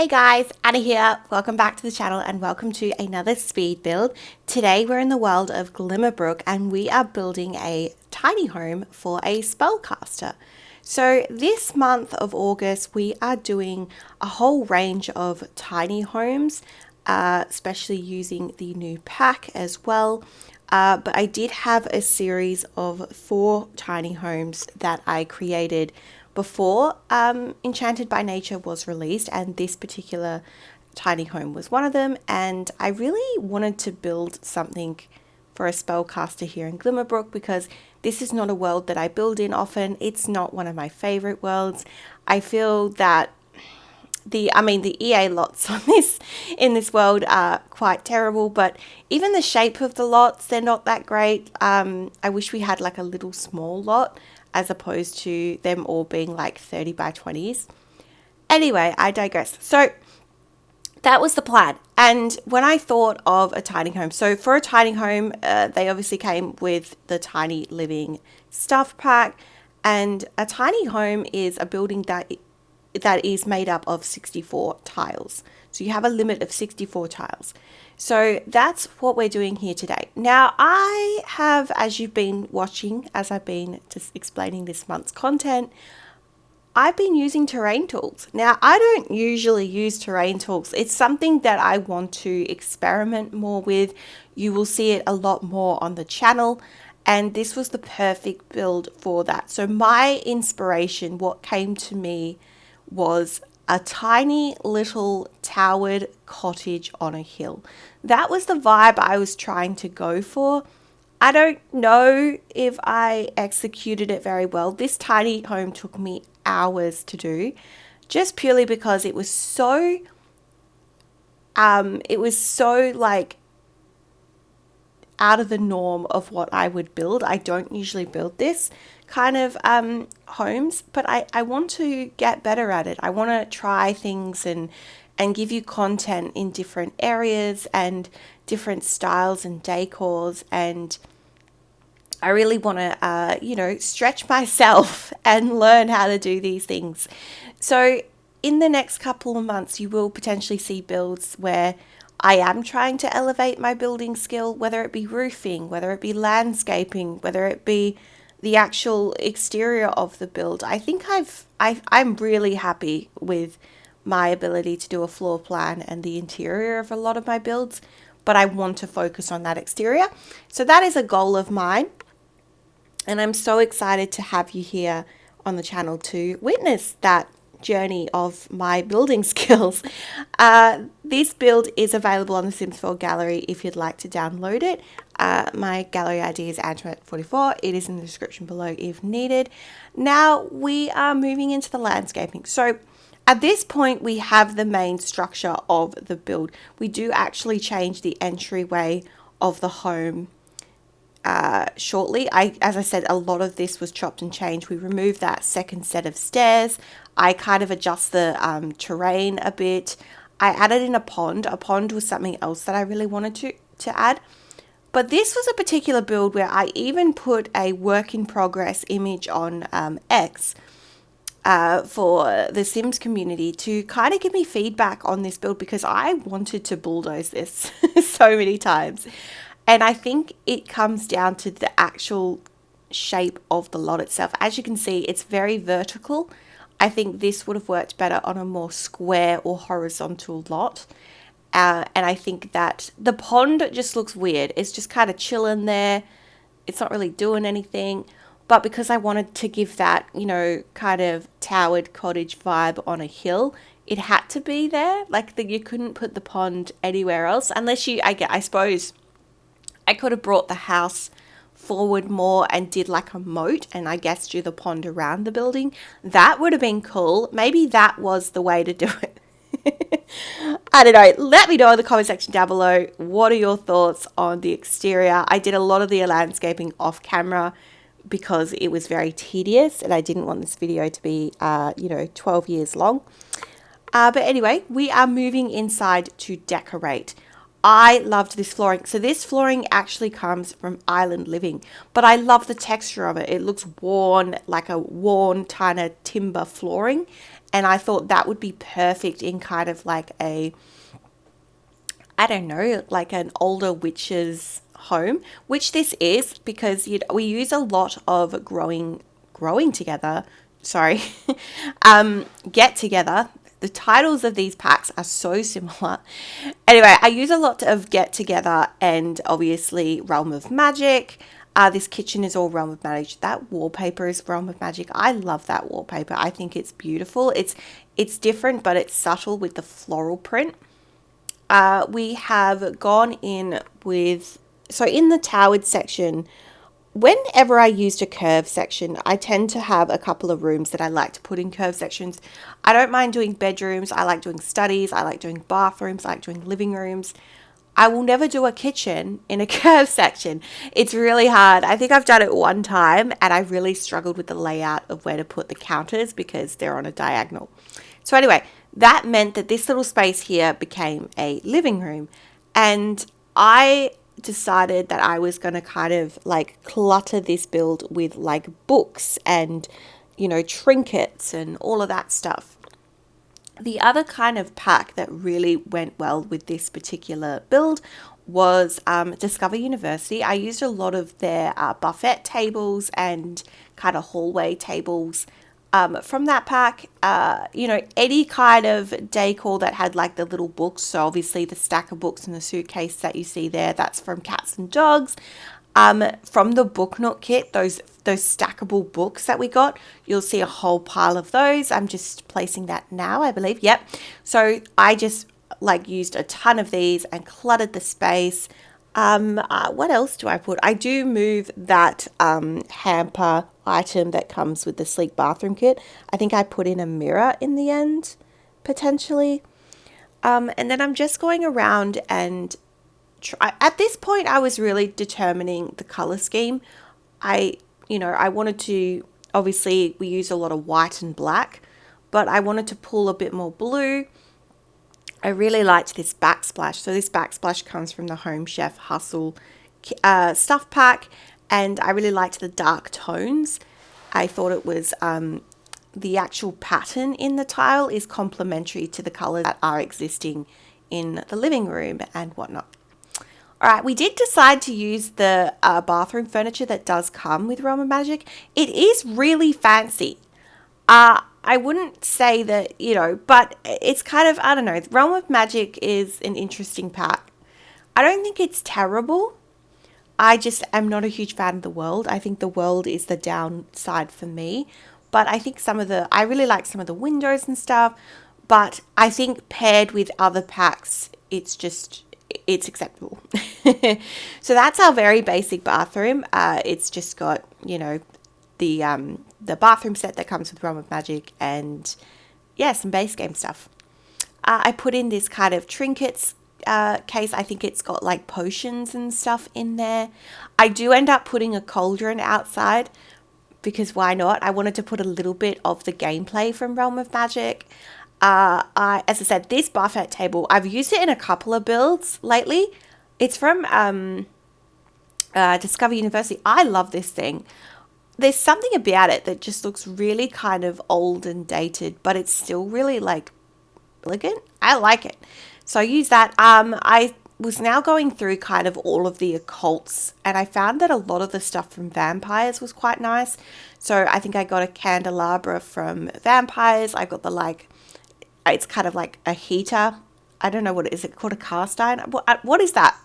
Hey guys, Anna here. Welcome back to the channel and welcome to another speed build. Today we're in the world of Glimmerbrook and we are building a tiny home for a spellcaster. So this month of August we are doing a whole range of tiny homes, especially using the new pack as well. But I did have a series of 4 tiny homes that I created before Enchanted by Nature was released, and this particular tiny home was one of them. And I really wanted to build something for a spellcaster here in Glimmerbrook because this is not a world that I build in often. It's not one of my favorite worlds. I feel that the EA lots on in this world are quite terrible, but even the shape of the lots, they're not that great. I wish we had like a little small lot as opposed to them all being like 30 by 20s. Anyway, I digress. So that was the plan. And when I thought of a tiny home, so for a tiny home, they obviously came with the tiny living stuff pack. And a tiny home is a building that is made up of 64 tiles. So you have a limit of 64 tiles. So that's what we're doing here today. Now I have, as you've been watching, as I've been just explaining this month's content, I've been using terrain tools. Now I don't usually use terrain tools. It's something that I want to experiment more with. You will see it a lot more on the channel. And this was the perfect build for that. So my inspiration, what came to me was a tiny little towered cottage on a hill. That was the vibe I was trying to go for. I don't know if I executed it very well. This tiny home took me hours to do, just purely because it was so like out of the norm of what I would build. I don't usually build this kind of homes, but I want to get better at it. I want to try things and give you content in different areas and different styles and decors, and I really want to stretch myself and learn how to do these things. So in the next couple of months you will potentially see builds where I am trying to elevate my building skill, whether it be roofing, whether it be landscaping, whether it be the actual exterior of the build. I think I'm really happy with my ability to do a floor plan and the interior of a lot of my builds, but I want to focus on that exterior. So that is a goal of mine. And I'm so excited to have you here on the channel to witness that journey of my building skills. This build is available on the Sims 4 gallery if you'd like to download it. My gallery ID is Antoinette44. It is in the description below if needed. Now we are moving into the landscaping. So at this point we have the main structure of the build. We do actually change the entryway of the home shortly. As I said, a lot of this was chopped and changed. We removed that second set of stairs. I kind of adjust the terrain a bit. I added in a pond. A pond was something else that I really wanted to add. But this was a particular build where I even put a work in progress image on X for the Sims community to kind of give me feedback on this build, because I wanted to bulldoze this so many times. And I think it comes down to the actual shape of the lot itself. As you can see, it's very vertical. I think this would have worked better on a more square or horizontal lot. And I think that the pond just looks weird. It's just kind of chilling there. It's not really doing anything. But because I wanted to give that, kind of towered cottage vibe on a hill, it had to be there. Like you couldn't put the pond anywhere else unless I suppose I could have brought the house forward more and did like a moat and I guess do the pond around the building. That would have been cool. Maybe that was the way to do it. I don't know. Let me know in the comment section down below. What are your thoughts on the exterior? I did a lot of the landscaping off camera because it was very tedious and I didn't want this video to be, 12 years long. But anyway, we are moving inside to decorate. I loved this flooring. So this flooring actually comes from Island Living, but I love the texture of it. It looks worn, like a worn kind of timber flooring. And I thought that would be perfect in kind of like a, I don't know, like an older witch's home, which this is, because we use a lot of growing together. Sorry, get together. The titles of these packs are so similar. Anyway, I use a lot of get together and obviously Realm of Magic. This kitchen is all Realm of Magic. That wallpaper is Realm of Magic. I love that wallpaper. I think it's beautiful. It's different, but it's subtle with the floral print. We have gone in with, so in the towered section, whenever I used a curve section, I tend to have a couple of rooms that I like to put in curve sections. I don't mind doing bedrooms. I like doing studies. I like doing bathrooms. I like doing living rooms. I will never do a kitchen in a curve section. It's really hard. I think I've done it one time and I really struggled with the layout of where to put the counters because they're on a diagonal. So anyway, that meant that this little space here became a living room, and I decided that I was going to kind of like clutter this build with like books and, you know, trinkets and all of that stuff. The other kind of pack that really went well with this particular build was Discover University. I used a lot of their buffet tables and kind of hallway tables from that pack. You know, any kind of decor that had like the little books. So obviously the stack of books in the suitcase that you see there, that's from Cats and Dogs. From the Book Nook kit, those stackable books that we got, you'll see a whole pile of those. I'm just placing that now, I believe. Yep. So I just like used a ton of these and cluttered the space. What else do I put? I do move that hamper item that comes with the sleek bathroom kit. I think I put in a mirror in the end, potentially. And then I'm just going around and at this point, I was really determining the color scheme. I wanted to, obviously we use a lot of white and black, but I wanted to pull a bit more blue. I really liked this backsplash. So this backsplash comes from the Home Chef Hustle stuff pack, and I really liked the dark tones. I thought it was the actual pattern in the tile is complementary to the colors that are existing in the living room and whatnot. All right, we did decide to use the bathroom furniture that does come with Realm of Magic. It is really fancy. I wouldn't say that, you know, but it's kind of, I don't know, Realm of Magic is an interesting pack. I don't think it's terrible. I just am not a huge fan of the world. I think the world is the downside for me. But I think I really like some of the windows and stuff. But I think paired with other packs, it's acceptable. So that's our very basic bathroom. It's just got, you know, the bathroom set that comes with Realm of Magic and yeah, some base game stuff. I put in this kind of trinkets case. I think it's got like potions and stuff in there. I do end up putting a cauldron outside because why not? I wanted to put a little bit of the gameplay from Realm of Magic. As I said, this buffet table, I've used it in a couple of builds lately. It's from Discover University. I love this thing. There's something about it that just looks really kind of old and dated, but it's still really like elegant. I like it. So I use that. I was now going through kind of all of the occults, and I found that a lot of the stuff from vampires was quite nice. So I think I got a candelabra from vampires. I got the it's kind of like a heater. I don't know what is it called, a cast iron? What is that?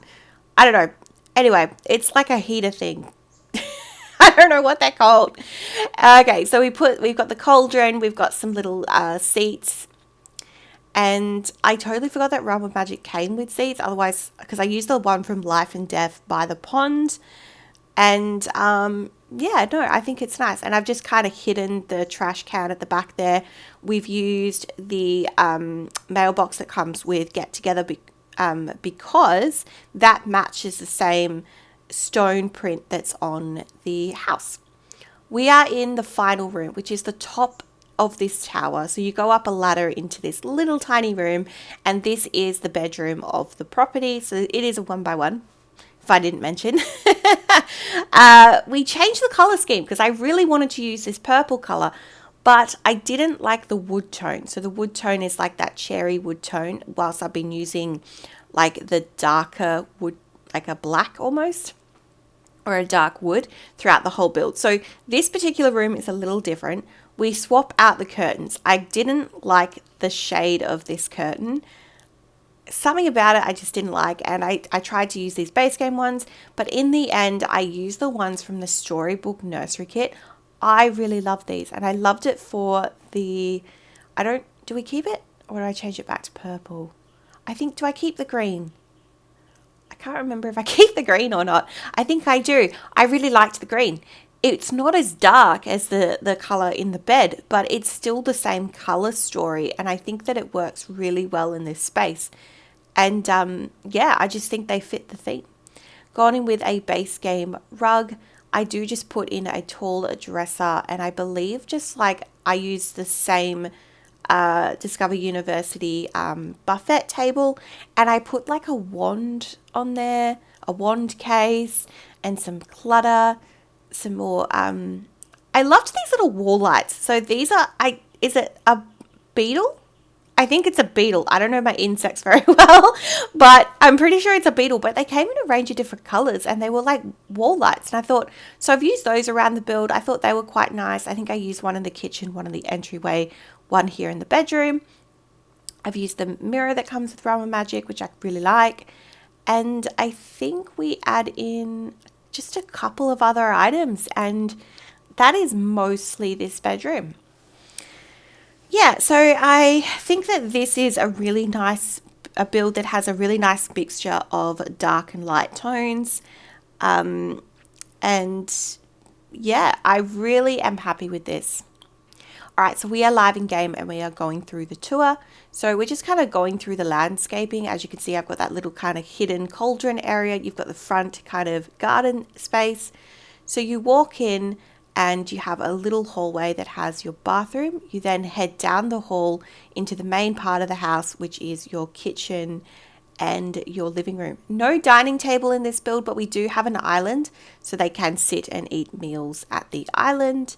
I don't know. Anyway, it's like a heater thing. I don't know what they're called. Okay, so we've got the cauldron, we've got some little seats, and I totally forgot that Realm of Magic came with seats. Otherwise, because I used the one from Life and Death by the pond, and yeah, no, I think it's nice. And I've just kind of hidden the trash can at the back there. We've used the mailbox that comes with Get Together because that matches the same stone print that's on the house. We are in the final room, which is the top of this tower. So you go up a ladder into this little tiny room, and this is the bedroom of the property. So it is a 1x1, if I didn't mention. We changed the color scheme because I really wanted to use this purple color, but I didn't like the wood tone. So the wood tone is like that cherry wood tone, whilst I've been using like the darker wood, like a black almost, or a dark wood throughout the whole build. So this particular room is a little different. We swap out the curtains. I didn't like the shade of this curtain. Something about it I just didn't like, and I tried to use these base game ones, but in the end I used the ones from the Storybook Nursery Kit. I really love these, and I loved it for the, do we keep it, or do I change it back to purple? I think, do I keep the green? I can't remember if I keep the green or not. I think I do. I really liked the green. It's not as dark as the color in the bed, but it's still the same color story, and I think that it works really well in this space. And yeah, I just think they fit the theme. Gone in with a base game rug. I do just put in a tall dresser, and I believe just like I use the same Discover University buffet table, and I put like a wand on there, a wand case, and some clutter, some more. I loved these little wall lights. So these are, is it a beetle? I think it's a beetle. I don't know my insects very well, but I'm pretty sure it's a beetle. But they came in a range of different colors, and they were like wall lights. And I thought, so I've used those around the build. I thought they were quite nice. I think I used one in the kitchen, one in the entryway, one here in the bedroom. I've used the mirror that comes with Realm of Magic, which I really like. And I think we add in just a couple of other items, and that is mostly this bedroom. Yeah, so I think that this is a really nice build that has a really nice mixture of dark and light tones. And yeah, I really am happy with this. All right, so we are live in game and we are going through the tour. So we're just kind of going through the landscaping. As you can see, I've got that little kind of hidden cauldron area. You've got the front kind of garden space. So you walk in and you have a little hallway that has your bathroom. You then head down the hall into the main part of the house, which is your kitchen and your living room. No dining table in this build, but we do have an island, so they can sit and eat meals at the island.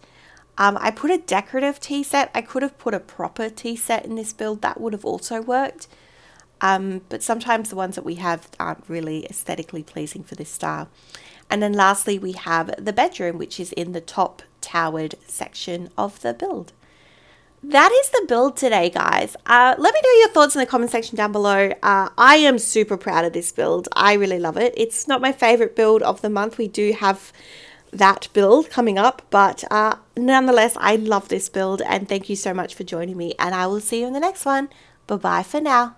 I put a decorative tea set. I could have put a proper tea set in this build. That would have also worked. But sometimes the ones that we have aren't really aesthetically pleasing for this style. And then lastly, we have the bedroom, which is in the top towered section of the build. That is the build today, guys. Let me know your thoughts in the comment section down below. I am super proud of this build. I really love it. It's not my favorite build of the month. We do have that build coming up, but nonetheless, I love this build, and thank you so much for joining me, and I will see you in the next one. Bye bye for now.